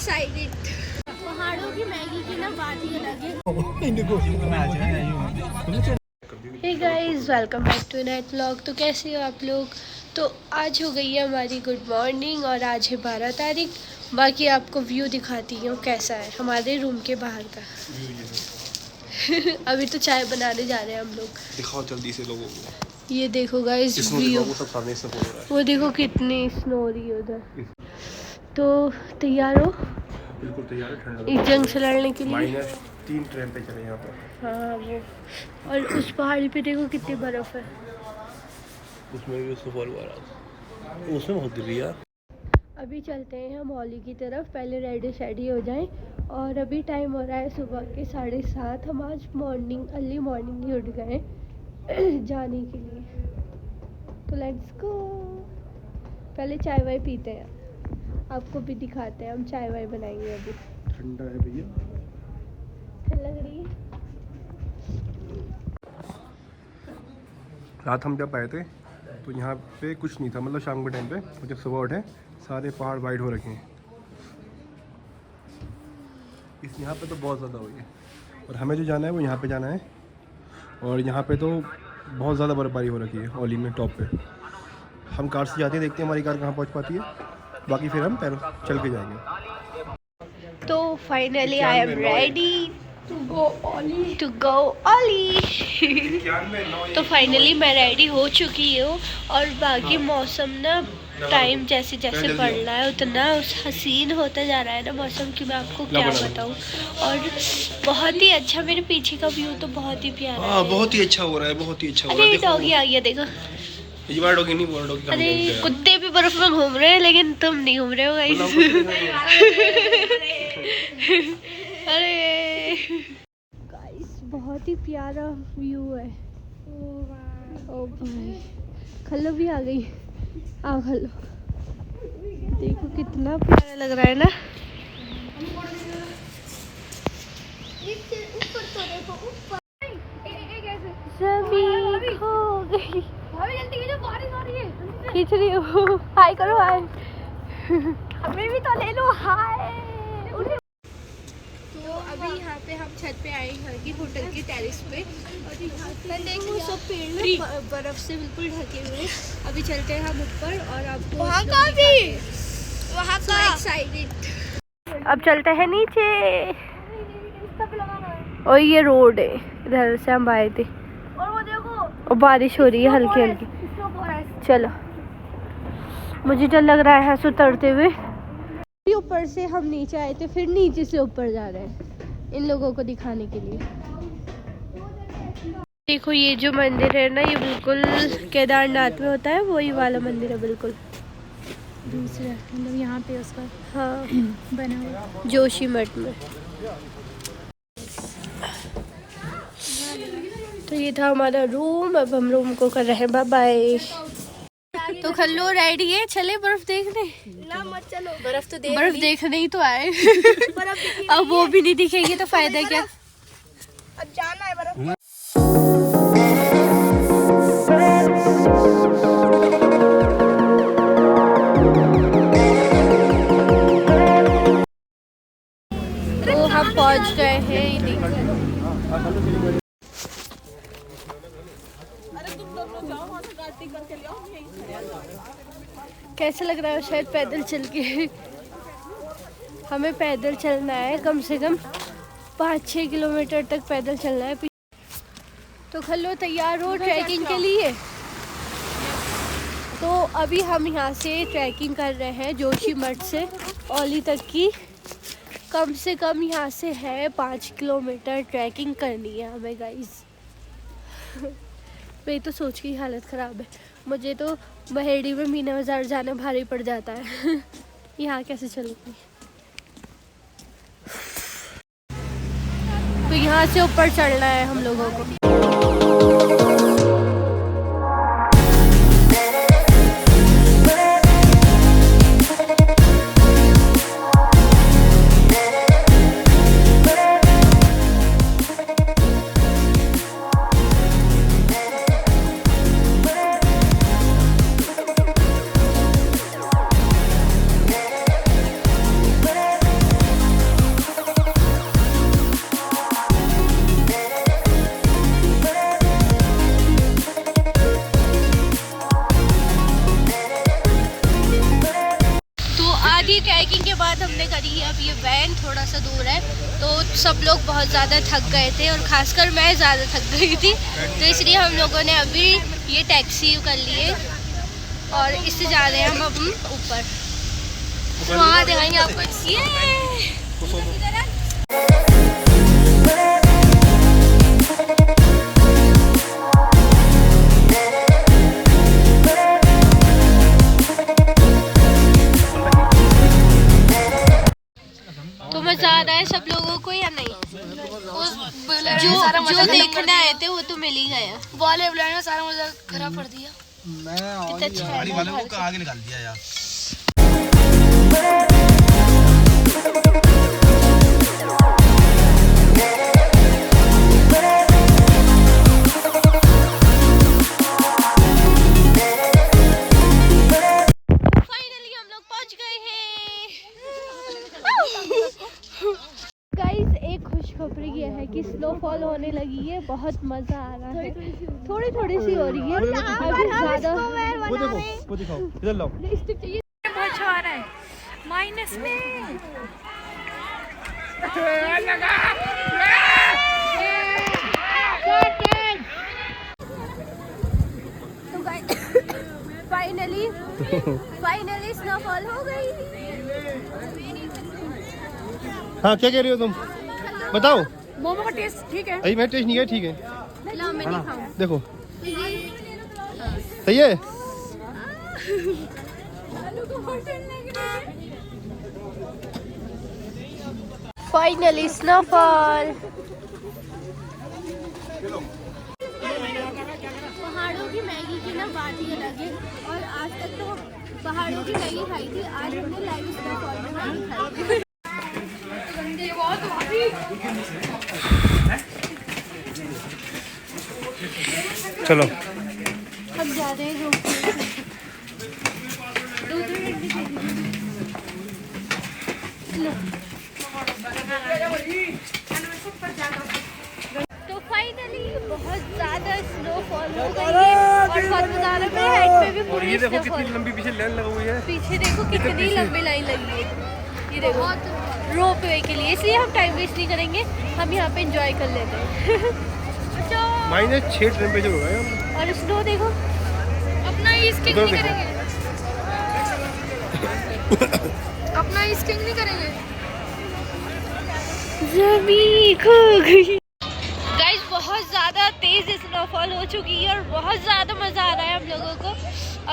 Excited. पहाड़ों की Maggi की ना बात ही अलग है। Hey guys, welcome back to night vlog. तो कैसे हो आप लोग? तो आज हो गई है हमारी गुड मॉर्निंग और आज है 12 तारीख। बाकी आपको व्यू दिखाती हूँ कैसा है हमारे रूम के बाहर का। अभी तो चाय बनाने जा रहे हैं हम लोग। दिखाओ जल्दी से लोगों को। ये देखो गाइस व्यू, वो देखो कितनी स्नो हो रही है उधर। तो तैयार हो? बिल्कुल तैयार है। ठंड एक जंग से लड़ने के लिए। -3 टेम्परेचर है यहाँ पर। हाँ वो, और उस पहाड़ी पे देखो कितनी बर्फ है। उसमें भी स्नोफॉल हुआ रहा, उसमें बहुत गिर रही है। अभी चलते हैं हम मॉली की तरफ, पहले रेडी शेडी हो जाएं। और अभी टाइम हो रहा है सुबह के 7:30। हम आज अर्ली मॉर्निंग ही उठ गए जाने के लिए। तो लेट्स गो। पहले चाय वाय पीते हैं, आपको भी दिखाते हैं। हम चाय वाय बनाएंगे अभी। ठंडा है भैया, ठंड लग रही है। रात हम जब आए थे तो यहाँ पे कुछ नहीं था, मतलब शाम के टाइम पे। और जब सुबह उठे सारे पहाड़ वाइट हो रखे हैं। इस यहाँ पे तो बहुत ज़्यादा हुई है। और हमें जो जाना है वो यहाँ पे जाना है। और यहाँ पे तो बहुत ज़्यादा बर्फबारी हो रखी है ओली में, टॉप पे। हम कार से जाते हैं, देखते हैं हमारी कार कहाँ पहुँच पाती है। बाकी फिर हम पैरों चल के जाएंगे। तो finally I am ready to go Oli. तो फाइनली मैं रेडी हो चुकी हूँ। और बाकी मौसम ना टाइम जैसे जैसे बढ़ रहा है उतना हसीन होता जा रहा है ना मौसम की, मैं आपको क्या बताऊँ। और बहुत ही अच्छा, मेरे पीछे का व्यू तो बहुत ही प्यारा है। बहुत ही अच्छा हो रहा है, बहुत ही अच्छा हो रहा है। अरे डॉगी आ गया देखो। ये बार डॉगी नहीं बोल, डॉगी। अरे कुत्ते भी बर्फ में घूम रहे हैं लेकिन तुम नहीं घूम रहे हो गाइस। अरे गाइस बहुत ही प्यारा व्यू है। ओ भाई, खल्लो भी आ गई। आओ खल्लो, देखो कितना प्यारा लग रहा है ना। सभी खो गई। खींच रही हूँ, हाय करो हाय। हमें भी तो ले लो हाय। तो अभी यहाँ पे हम छत पे आए घर की, होटल के टेरेस पे। और यहाँ पे देखो सब पेड़ बर्फ से बिल्कुल ढके हुए। अभी चलते हैं हम ऊपर और आपको वहाँ का एक्साइटेड। अब चलते हैं नीचे। और ये रोड है, इधर से हम आए थे। और वो देखो, और बारिश हो रही है हल्की हल्की। चलो, मुझे डर लग रहा है यहाँ से उतरते हुए। ऊपर से हम नीचे आए थे, फिर नीचे से ऊपर जा रहे हैं इन लोगों को दिखाने के लिए। देखो ये जो मंदिर है ना, ये बिल्कुल केदारनाथ में होता है, वही वाला मंदिर है बिल्कुल। दूसरा मतलब यहाँ पे उसका हाँ बना हुआ जोशीमठ में। तो ये था हमारा रूम। अब हम रूम को कर रहे हैं बाय बाय। तो खल्लो रेडी है, चले बर्फ देखने? ना मत चलो, बर्फ तो बर्फ देखने ही तो आए। अब वो भी नहीं दिखेगी तो फायदा क्या। अब जाना है बर्फ। तो हम पहुंच गए हैं। कैसा लग रहा है? शायद पैदल चल के हमें पैदल चलना है, कम से कम 5-6 किलोमीटर तक पैदल चलना है। तो खल्लो तैयार हो ट्रैकिंग के लिए? तो अभी हम यहाँ से ट्रैकिंग कर रहे हैं जोशीमठ से ओली तक की। कम से कम यहाँ से है 5 किलोमीटर ट्रैकिंग करनी है हमें गाइस। मेरी तो सोच की हालत ख़राब है। मुझे तो बहेड़ी में मीना बाज़ार जाना भारी पड़ जाता है। यहाँ कैसे चलूँगी? तो यहाँ से ऊपर चढ़ना है हम लोगों को। ट्रैकिंग के बाद हमने करी है अब ये वैन, थोड़ा सा दूर है तो सब लोग बहुत ज़्यादा थक गए थे और ख़ासकर मैं ज़्यादा थक गई थी, तो इसलिए हम लोगों ने अभी ये टैक्सी कर लिए और इससे जा रहे हैं हम अब ऊपर, वहाँ दिखाएंगे आपको। ये तो मजा आ रहा है सब लोगों को या नहीं? जो देखने आए थे वो तो मिल ही गया। वाले बुलाने में सारा मजा खराब कर दिया। गाड़ी वाले को आगे निकाल दिया यार। फाइनली हम लोग पहुंच गए हैं। गाइस एक खुशखबरी ये है कि स्नोफॉल होने लगी है, बहुत मजा आ रहा है, थोड़ी थोड़ी सी हो रही है अभी ज़्यादा। वो दिखाओ इधर लाओ। बहुत अच्छा आ रहा है माइनस में। तो फाइनली स्नोफॉल हो गई। हाँ क्या कह रही हो तुम, बताओ। मोमो का टेस्ट ठीक है? अभी मैं टेस्ट नहीं है, ठीक है ला मैं नहीं खाऊं। देखो सही है। Finally snowfall. पहाड़ों की मैगी की ना बात ही अलग है, और आज तक तो पहाड़ों की मैगी खाई थी, आज हमने लाइव स्नोफॉल में मैगी खाई। चलो हम जा रहे हैं तो फाइनली बहुत ज़्यादा स्नोफॉल हो गई है और ज़्यादा मेरे हेड पे भी पूरी ये देखो snowfall। कितनी लंबी पीछे लाइन लगी हुई है। पीछे देखो कितनी लंबी लाइन लगी है, ये देखो रोप वे के लिए, इसलिए हम टाइम वेस्ट नहीं करेंगे, हम यहाँ पे एंजॉय कर लेते हैं। -6 टेम्परेचर हो गया है। और स्नो देखो, अपना स्किंग नहीं करेंगे, अपना स्किंग नहीं करेंगे। ज़मीन खो गई। गाइस बहुत ज़्यादा तेज़ स्नोफॉल हो चुकी है और बहुत ज़्यादा मज़ा आ रहा है हम लोगों को।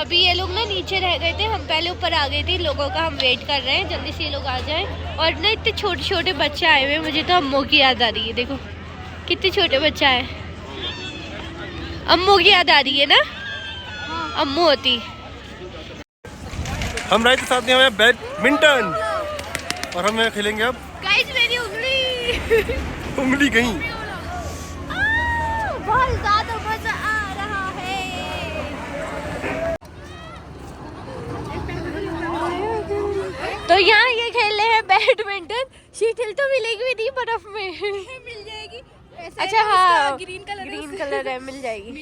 अभी ये लोग ना नीचे रह गए थे, हम पहले ऊपर आ गए थे, लोगों का हम वेट कर रहे हैं जल्दी से ये लोग आ जाएं। और ना इतने छोटे छोटे बच्चे आए हुए हैं, मुझे तो अम्मू की याद आ रही है, देखो कितने छोटे बच्चे आए। अम्मू की याद आ रही है ना, अम्मू होती। हम राइट साथ में हमें बैडमिंटन और हम खेलेंगे अब। गाइस मेरी उंगली उंगली कहीं। बहुत ज़्यादा मज़ा आ रहा है। तो यहाँ ये खेल रहे हैं बैडमिंटन। शीतल तो मिलेगी भी नहीं बर्फ में। मिल जाएगी। अच्छा हाँ, ग्रीन ग्रीन कलर है, मिल जाएगी।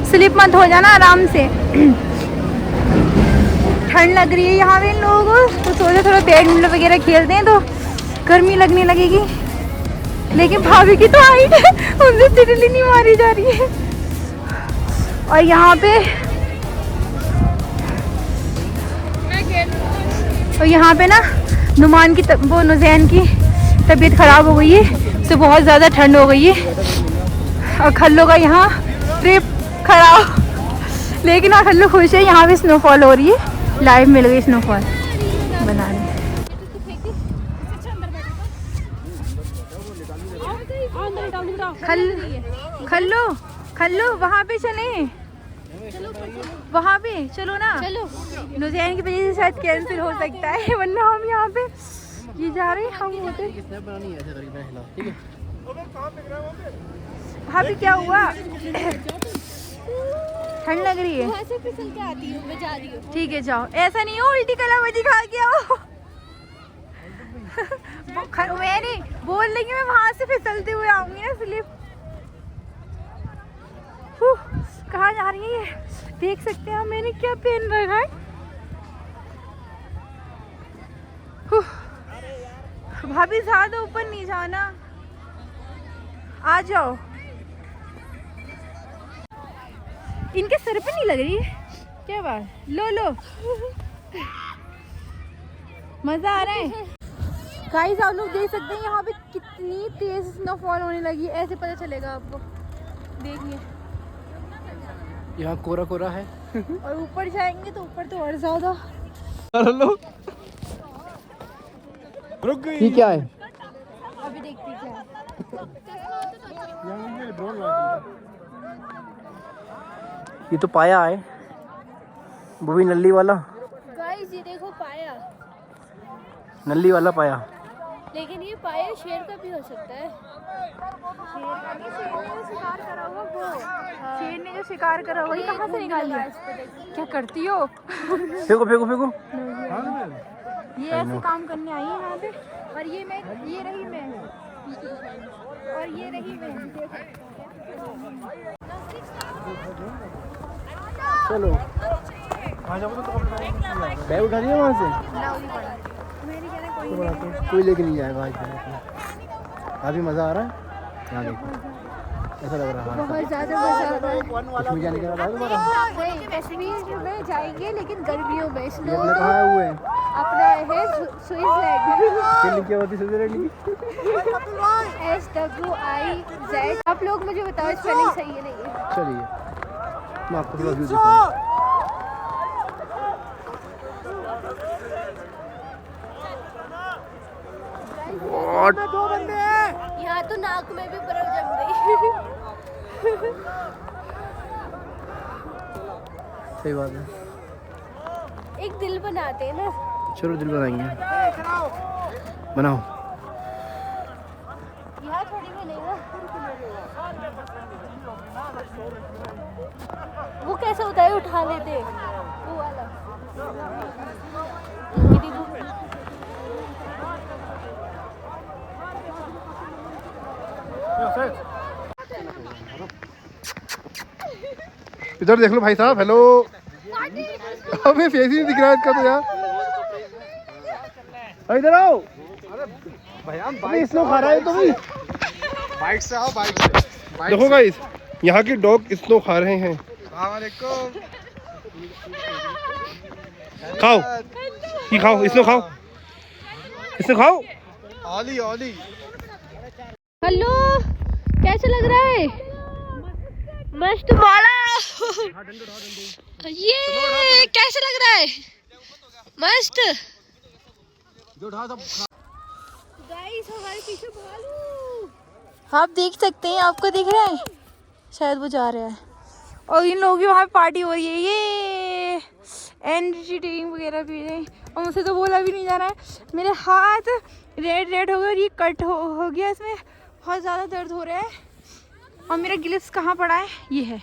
स्लिप मत हो जाना आराम से। ठंड लग रही है यहाँ पे इन लोगों को, तो सोचा थोड़ा बैडमिंटन वगैरह खेलते हैं तो गर्मी लगने लगेगी। लेकिन भाभी की तो हाइट है, उनसे तिरली नहीं मारी जा रही है। और यहाँ पे ना नुमान की वो नुज़ैन की तबीयत ख़राब हो गई है, तो बहुत ज़्यादा ठंड हो गई है। और खल्लो का यहाँ ट्रिप खराब, लेकिन हाँ खल्लो खुश है, यहाँ पे स्नोफॉल हो रही है, लाइव मिल गई स्नोफॉल बनाने। खल्लो वहाँ पे चले, वहाँ पे चलो ना। चलो नुज़ैन की वजह से शायद कैंसिल हो सकता है, वरना हम यहाँ पे ये जा रहे हैं हम होते। किसने बनानी है ऐसे करीब हिला, ठीक है। भाभी क्या हुआ? ठंड लग रही है। वहाँ से फिसल के आती हूँ, मैं जा रही हूँ। ठीक है जाओ, ऐसा नहीं हो उल्टी कलावजी खा के आओ। मैं नहीं बोल रही मैं वहां से फिसलते हुए आऊंगी ना स्लिप। कहाँ जा रही है ये? देख सकते हैं मैंने क्या पहन रखा है। भाभी ज्यादा ऊपर नहीं जाना, आ जाओ। इनके सर पे नहीं लग रही है क्या बात? लो लो मजा आ रहा है। गाइस आप लोग देख सकते हैं यहाँ पे कितनी तेज स्नोफॉल होने लगी है। ऐसे पता चलेगा आपको, देखिए। यहाँ कोरा कोरा है। और ऊपर जाएंगे तो ऊपर तो और ज्यादा। लो रुक गई। ये क्या है? अभी देखते क्या है। ये तो पाया है, वो भी नल्ली वाला। गाइस ये देखो पाया, नल्ली वाला पाया। लेकिन ये पाया शेर का भी हो सकता है। शेर ने जो शिकार करा वही कहाँ से निकाल लिया? क्या करती हो? फेंको फेंको फेंको। ये ऐसे काम करने आई है यहाँ पे। और ये मैं, ये रही मैं, और ये रही मैं। चलो बैग उठा दिया वहाँ से। कोई लेके नहीं जाएगा आज। काफी मजा आ रहा है यहाँ, देखो ऐसा लग रहा है बहुत ज्यादा मजा आ रहा है। इसमें जाने का है तुम्हारा? नहीं, कश्मीर में जाएंगे लेकिन गर्मियों में। ये अपने कहाँ हुए? अपना है स्विट्जरलैंड। क्या होती स्विट्जरलैंड? SWIZ। आप लोग मुझे बताओ स्पेलिंग सही है नहीं है? चलिए मैं आपको थोड़ा व्यू दिखाऊं। यहाँ तो नाक में भी बर्फ जम गई। सही बात है। एक दिल बनाते हैं ना। चलो दिल बनाएंगे, बनाओ। यहाँ थोड़ी मिलेगा। वो कैसे होता है, उठा लेते वो वाला। इधर देख लो भाई साहब। हेलो, हमें फेस ही नहीं दिख रहा है इसका तो यार। इधर आओ भाई, स्नो खा रहा है तो भी। बाइक से आओ, बाइक से। देखो गाइस, यहाँ की डॉग स्नो खा रहे हैं। खाओ, ये खाओ, स्नो खाओ, स्नो खाओ। ओली ओली। हेलो, कैसे लग रहा है? मस्त वाला। ये कैसे लग रहा है? मस्त। गाइस हमारे पीछे भालू। आप देख सकते हैं, आपको दिख रहा है? शायद वो जा रहा है। और इन लोगों की वहाँ पे पार्टी हो रही है। ये एनर्जी ड्रिंक वगैरह पी रहे हैं और मुझसे तो बोला भी नहीं जा रहा है। मेरे हाथ रेड रेड हो गए और ये कट हो गया, इसमें बहुत ज़्यादा दर्द हो रहा है। और मेरा ग्लव्स कहाँ पड़ा है? ये है।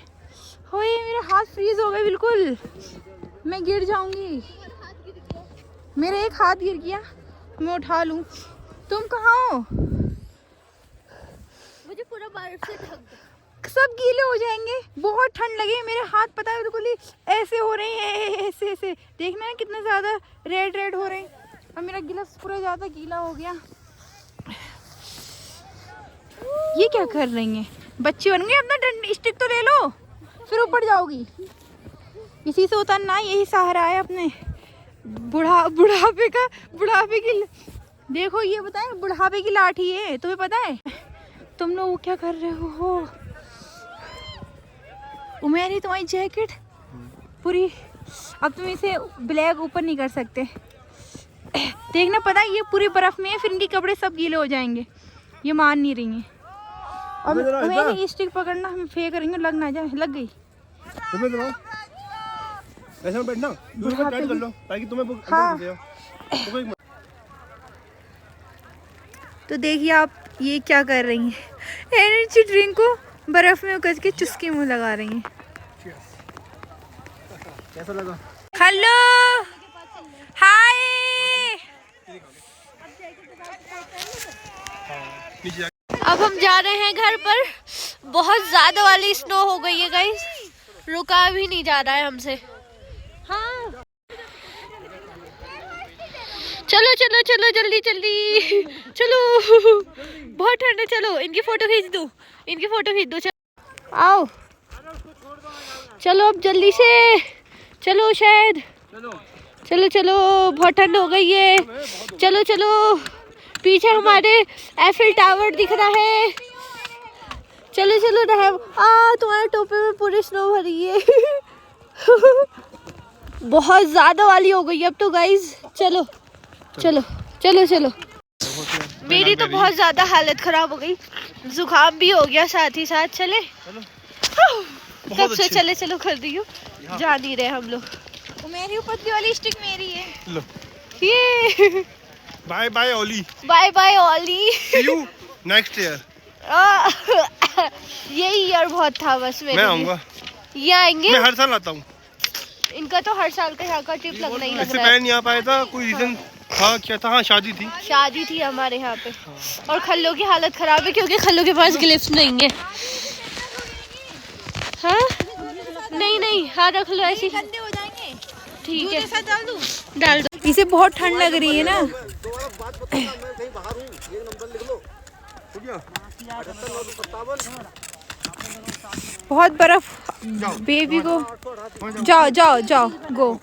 हो ये मेरे हाथ फ्रीज हो गए बिल्कुल, मैं गिर जाऊंगी। मेरा एक हाथ गिर गया, मैं उठा लूँ। तुम कहाँ हो? मुझे पूरा बर्फ से ढक दो। सब गीले हो जाएंगे, बहुत ठंड लगी। मेरे हाथ पता है बिल्कुल ही ऐसे हो रहे हैं, ऐसे ऐसे। देखना है कितना ज़्यादा रेड रेड हो रहे हैं। और मेरा गिलास पूरा ज़्यादा गीला हो गया। ये क्या कर रही हैं? बच्चे बन गए, अपना डंडी स्टिक तो ले लो, फिर ऊपर जाओगी। इसी से उतरना, यही सहारा है अपने बुढ़ापे की। देखो ये बताए, बुढ़ापे की लाठी है, तुम्हें पता है? तुम लोग क्या कर रहे हो? उमेरी तुम्हारी जैकेट पूरी, अब तुम इसे ब्लैक ऊपर नहीं कर सकते। देखना, पता है ये पूरी बर्फ में है, फिर इनके कपड़े सब गीले हो जाएंगे। ये मान नहीं रही हैं। अब मेरी स्टिक पकड़ना, हम फेंक करेंगे, लग ना जाए। लग गई। ऐसे में बैठना, दूर में टाइट कर लो ताकि तुम्हें हाँ। तो देखिए आप ये क्या कर रही हैं, एनर्जी ड्रिंक को बर्फ़ में उकस के चुस्की मुँह लगा रही हैं। कैसा लगा? Hello hi. अब हम जा रहे हैं घर पर। बहुत ज़्यादा वाली स्नो हो गई है गाइस, रुका भी नहीं जा रहा है हमसे। हाँ चलो चलो चलो जल्दी जल्दी चलो, बहुत ठंड है। चलो इनकी फोटो खींच दो, इनकी फोटो खींच दो। चलो आओ, चलो अब जल्दी से चलो, शायद चलो चलो, बहुत ठंड हो गई है। चलो चलो, पीछे हमारे एफिल टावर दिख रहा है। चलो चलो तुम्हारे टोपे में पूरी स्नो भरी है। बहुत ज़्यादा वाली हो गई अब तो गाइस। चलो चलो चलो चलो। मेरी तो बहुत ज़्यादा हालत ख़राब हो गई, जुकाम भी हो गया साथ ही साथ। चले कब से चले, चलो कर दियो, जा नहीं रहे हम लोग। मेरी ऊपर वाली स्टिक मेरी है। लो ये bye bye Oli, bye bye Oli, see you next year. यही ईयर बहुत था बस मेरे मैं लिए। आऊंगा, ये आएंगे, मैं हर साल आता हूँ। इनका तो हर साल का यहाँ का ट्रिप लगना ही लग इससे रहा पहले है। नहीं आ पाया था, कोई रीजन था क्या था? हाँ शादी थी। शादी थी हमारे यहाँ पे, और खल्लो की हालत खराब है क्योंकि खल्लो के पास ग्लिप्स नहीं है। हाँ नहीं नहीं, हाँ रख लो ऐसी, ठीक है डाल दो। इसे बहुत ठंड लग रही है ना। बहुत बर्फ बेबी को। जाओ जाओ जाओ, गो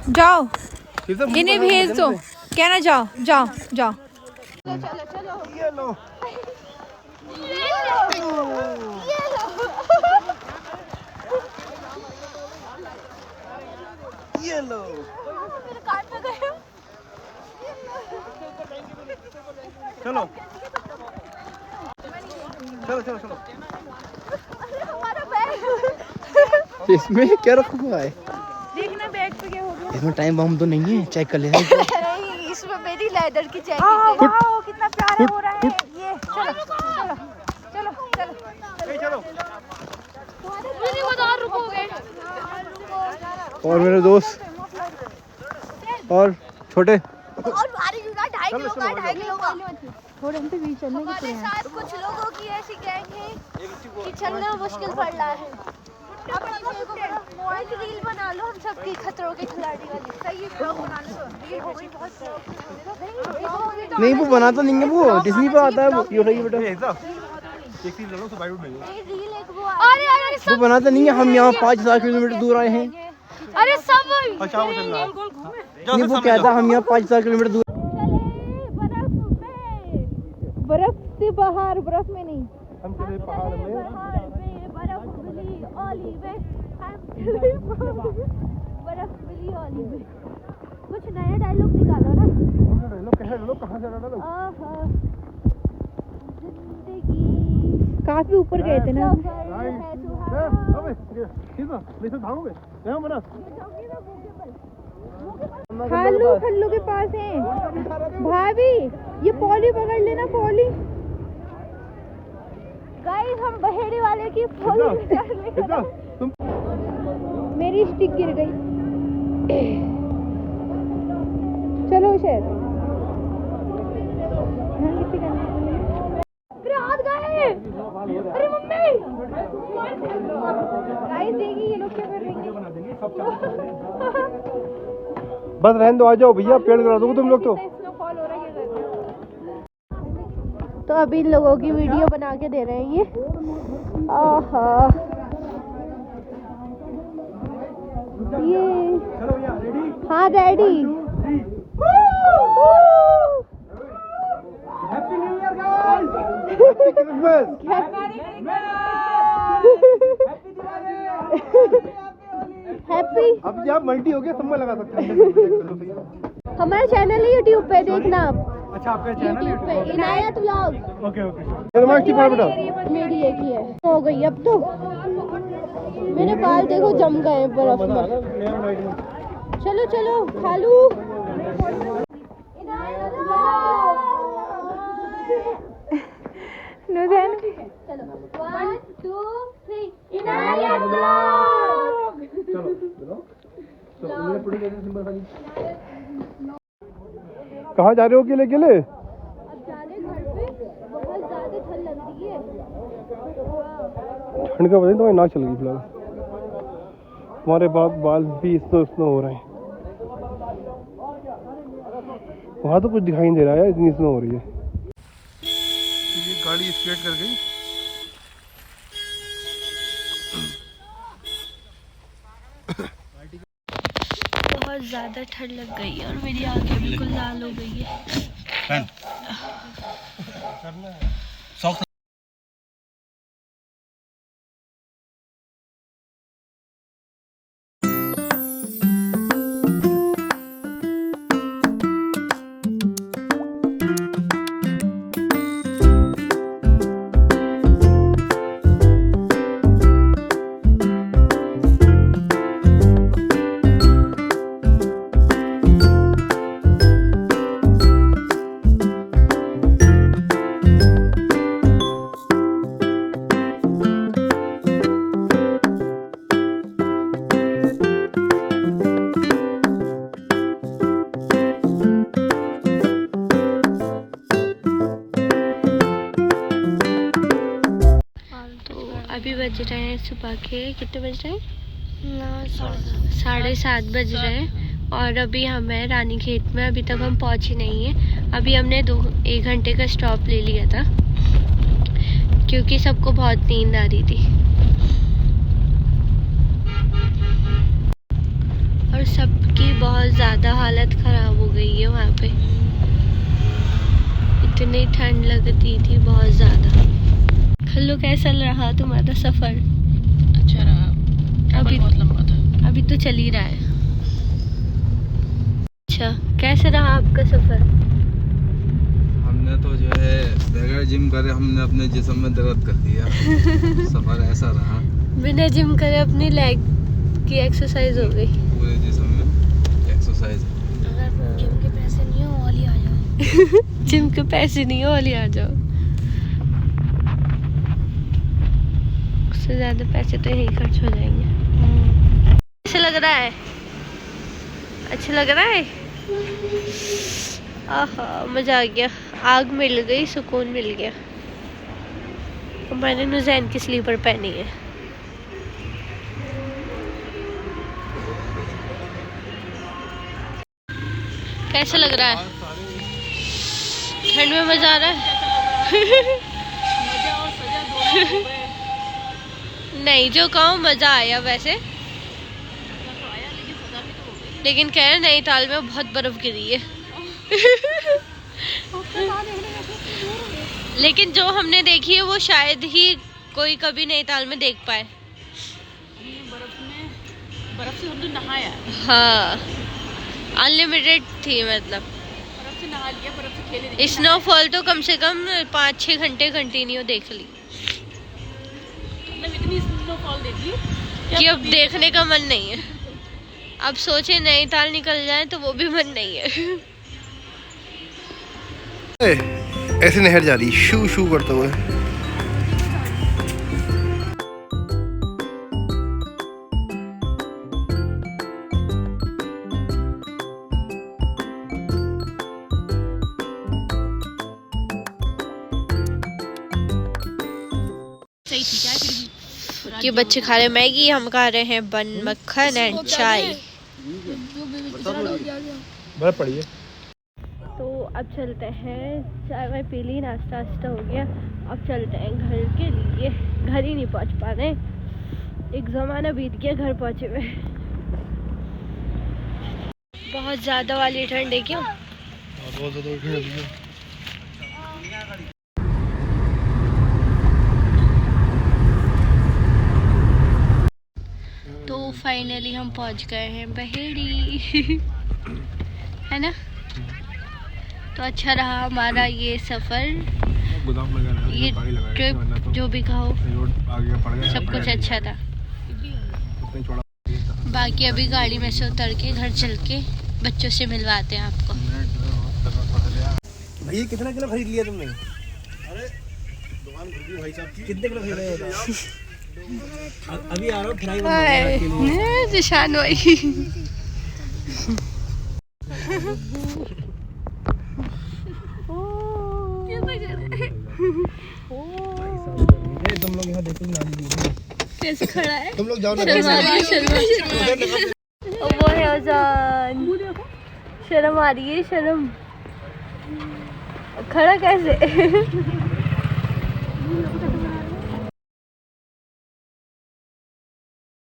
जाओ, इन्हें भेज दो, कहना जाओ जाओ जाओ। ये लो, चलो चलो चलो चलो। इसमें क्या रखा हुआ है? देखना बैग पे क्या हो गया। इसमें टाइम बम तो नहीं है, चेक कर लेना। नहीं, इसमें मेरी लेदर की जैकेट है। वाओ कितना प्यारा हो रहा है ये। चलो चलो चलो चलो चलो। मुझे बता, रुकोगे? और मेरे दोस्त और छोटे और भारी जूता 2.5 किलो का, 2.5 किलो का। थोड़े हम पे भी चलने की हमारे साथ कुछ लोगों की ऐसी गैंग है कि चलना मुश्किल पड़ रहा है। मोबाइल की रील बना लो हम सबकी, खतरों के खिलाड़ी वाली। सही ब्लॉग बना लो, रील हो गई बहुत। नहीं वो बनाता नहीं है, वो डिज्नी पे आता है वो। ये रही बेटा, एक चीज ले लो तो बाइट नहीं। रील एक वो। अरे वो बनाता नहीं है। हम यहाँ 5,000 किलोमीटर दूर आए हैं। अरे सब अच्छा वो चल रहा है। नहीं वो कहता हम यहाँ 5,000 किलोमीटर दूर। बर्फ से बाहर, बर्फ में नहीं, हम चले पहाड़ में, बर्फ मिली ओली में, बर्फ मिली ओली में। कुछ नया डायलॉग निकालो ना। लोग कहाँ से डालो? जिंदगी काफी ऊपर गए थे ना। खालू खल्लू के पास है। भाभी ये पॉली पकड़ लेना, पॉली। गाइस हम बहेड़ी वाले की पॉली मेरी स्टिक गिर गई। चलो शायद हाथ गए। अरे मम्मी गाइस देखिए ये लोग क्या कर रहे हैं। बस रहने दो, आ जाओ भैया, पेड़ करा दोगे तुम लोग तो। तो अभी इन लोगों की वीडियो बना के दे रहे हैं ये। आहा ये हाँ ready. Happy new year guys, happy Christmas, happy. अब जब मल्टी हो गया सब में लगा सकते हैं। हमारा चैनल है यूट्यूब पे, देखना आप। अच्छा आपका चैनल यूट्यूब पे इनायत व्लॉग। Okay okay. चलो की बात बेटा, मेरी एक ही है, हो गई अब तो। मेरे बाल देखो जम गए बर्फ में। चलो चलो खालू। नुज़ैन कहाँ जा रहे हो अकेले अकेले? ठंड का वजह तो नाक चल गई फिलहाल। हमारे बाल भी स्नो स्नो हो रहे हैं। वहाँ तो कुछ दिखाई नहीं दे रहा है, इतनी स्नो हो रही है। ये गाड़ी स्ट्रेट कर गई। बहुत ज़्यादा ठंड लग गई है और मेरी आंखें बिल्कुल लाल हो गई है। अभी बज रहे हैं सुबह के कितने बज रहे हैं? 7:30 बज रहे हैं और अभी हम हैं रानी खेत में। अभी तक हम पहुंचे नहीं हैं। अभी हमने 1 घंटे का स्टॉप ले लिया था क्योंकि सबको बहुत नींद आ रही थी और सबकी बहुत ज़्यादा हालत ख़राब हो गई है वहाँ पे। इतनी ठंड लगती थी बहुत ज़्यादा। हेलो, कैसा रहा तुम्हारा सफ़र? अच्छा रहा, अभी बहुत लंबा था। अभी तो चल ही रहा है। अच्छा, कैसे रहा आपका सफ़र? हमने तो जो है बगैर जिम करे हमने अपने जिस्म में दर्द कर दिया। सफर ऐसा रहा, बिना जिम करे अपनी लेग की एक्सरसाइज हो गई। पूरे जिस्म में एक्सरसाइज। जिम के पैसे नहीं हो ओली आ जाओ। जिम के पैसे नहीं हो ओली आ जाओ। उससे ज़्यादा पैसे तो यहीं खर्च हो जाएंगे। अच्छा लग रहा है? अच्छा लग रहा है? आहा, मज़ा आ गया। आग मिल गई, सुकून मिल गया। मैंने नुज़ैन की स्लीपर पहनी है। कैसा लग रहा है? ठंड में मज़ा आ रहा है? नहीं, जो कहो मज़ा आया वैसे, लेकिन कह रहे नैनीताल में बहुत बर्फ गिरी है। लेकिन जो हमने देखी है वो शायद ही कोई कभी नैनीताल में देख पाए। बर्फ से हम तो नहाया, हाँ, अनलिमिटेड थी, मतलब बर्फ से नहा लिया, बर्फ से खेले। स्नोफॉल तो कम से कम 5-6 घंटे कंटिन्यू देख ली। मतलब इतनी स्नोफॉल देख ली कि अब देखने का मन नहीं है। अब सोचे नैनीताल निकल जाए तो वो भी मन नहीं है। ऐसे नहर जा रही शू शू करते हुए। सही थी क्या फिर भी? कि बच्चे खा रहे मैगी, हम खा रहे हैं बन मक्खन एंड चाय। बर्फ पड़ी है। तो अब चलते हैं, चाय वाय पी ली, नाश्ता वास्ता हो गया। अब चलते हैं घर के लिए। घर ही नहीं पहुंच पा रहे, एक ज़माना बीत गया घर पहुंचे हुए। बहुत ज़्यादा वाली ठंड है क्यों? बहुत ज़्यादा ठंड है। तो फाइनली हम पहुंच गए हैं बहेड़ी। है ना? तो अच्छा रहा हमारा ये सफ़र, ये ट्रिप, जो भी कहो सब कुछ अच्छा था। बाकी अभी गाड़ी में से उतर के घर चल के बच्चों से मिलवाते हैं आपको। भैया कितना किलो खरीद लिया तुमने? अरे दुकान खुल गई भाई साहब की। कितने किलो खरीदे हो? अभी आ रहा हूँ फ्राई हाय जिशान भाई। तुम लोग यहाँ देखो ना, कैसे खड़ा है? तुम लोग जाओ ना। वो है अजान। शर्म आ रही है, शर्म। खड़ा कैसे?